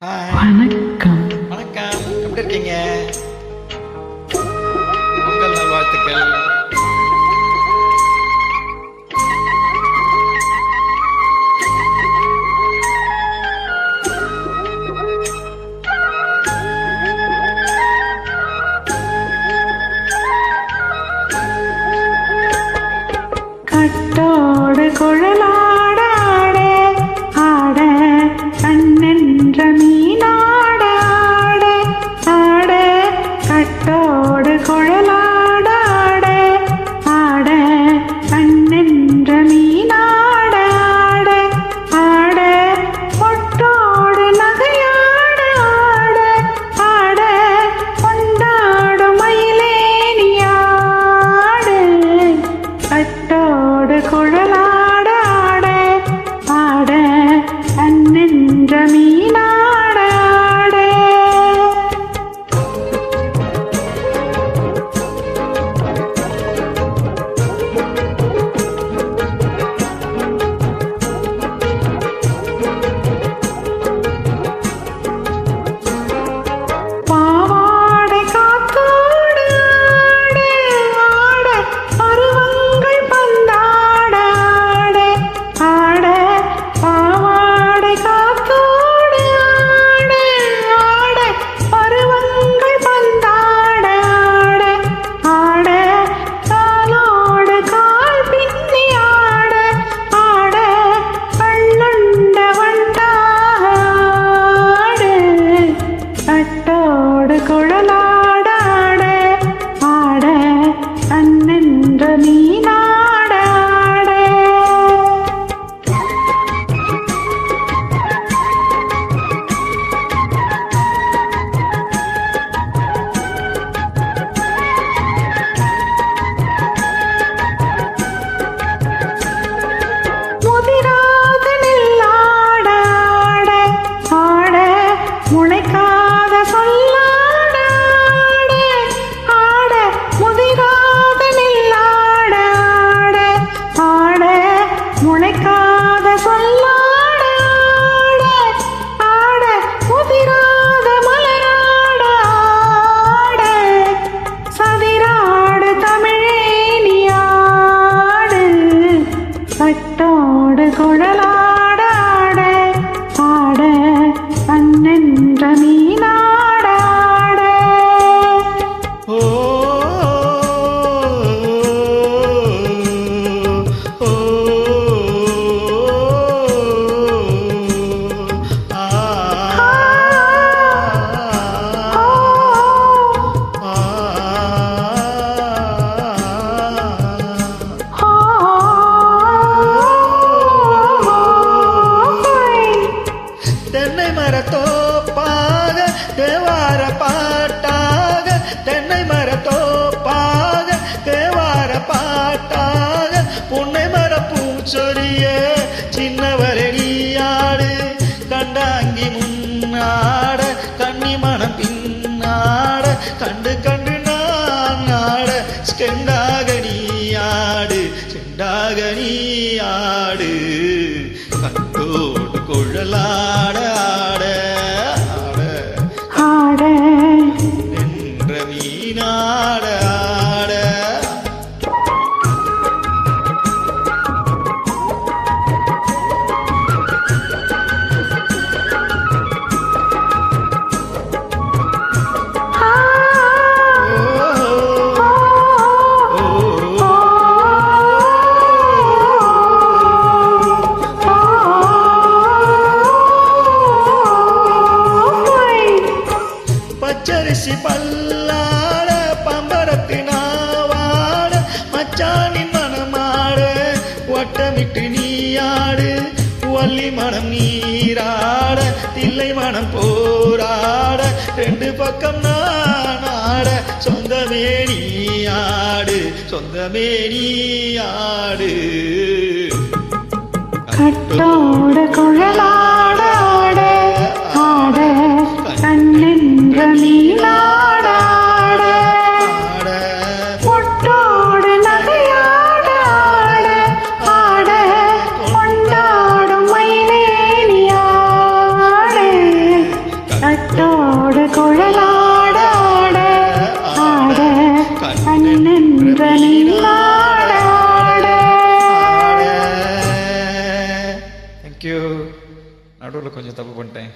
Hi. வணக்கம். வணக்கம். எப்படி இருக்கீங்க? பொங்கல் நல்வாழ்த்துக்கள். கட்டோடு குழலாட ஆட ஆட கண்ணென்ற மீனாட ஆட ஆட கட்டோடு குழலாட ஆட ஆட கண்ணென்ற மீனாட ஆட ஆட பொட்டோடு நகையாட ஆட ஆட கொண்டாடும் மயிலேனியாடு கட்டோடு குழலாட ஆட ஆட கண்ணென்ற மீனாட ஆட பாவாடை காத்தோடு ஆட ஆட பருவங்கள் பந்தாட ஆட ஆட பாவாடை காத்தோடு ஆட ஆட பருவங்கள் பந்தாட ஆட ஆட காலோடு கால் பின்னி ஆட ஆட கண்ணுண்ட வண்டாக ஆடு கட்டோடு குழலாட ஆட ஆட கண்ணென்ற மீனாட ஆட முதிராத நெல்லாட ஆட ஆட முளைக்காத சொல்லாட ஆட ஆட முதிராத நெல்லாட ஆட ஆட முளைக்காத சொல்லாட ஆட ஆட முதிராத மலராட ஆட சதிராடு தமிழேனியாடு கட்டோடு குழலாட ஆட ஆட கண்ணென்ற மீனாட ஆட ஓ ஓ ஆ தென்னை மரத்தோப்பாக தேவார பாட்டாக தென்னை மரத்தோப்பாக தேவார பாட்டாக புன்னை மர பூச்சொரிய சின்னவரடியாடு கண்டாங்கி முன்னாட கன்னி மனம் பின்னாட கண்டு கண்டு நான் ஆட செண்டாக நீயாடு செண்டாக நீயாடு கட்டோடு குழலாட ஆட ஆட ஆட நின்ற மீனாட ஆட பச்சரிசி பல்லாட பம்பரத்தினாவாட மச்சானின் மனமாட வட்டமிட்டு நீயாடு வள்ளி மனம் நீராட தில்லை மனம் போராட ரெண்டு பக்கம் நான் ஆட சொந்தமே நீயாடு சொந்தமே நீயாடு கட்டோடு குழலாட ஆட ஆட கண்ணென்ற மீனாட ஆட ஆட பொட்டோடு நகையாட ஆட ஆட கொண்டாடும் மயிலேனியாடு பட்டோடு குழலாட ஆட ஆட கண்ணென்ற நீலாட ஆட. தேங்க்யூ. நடுவில் கொஞ்சம் தப்பு பண்ணிட்டேன்.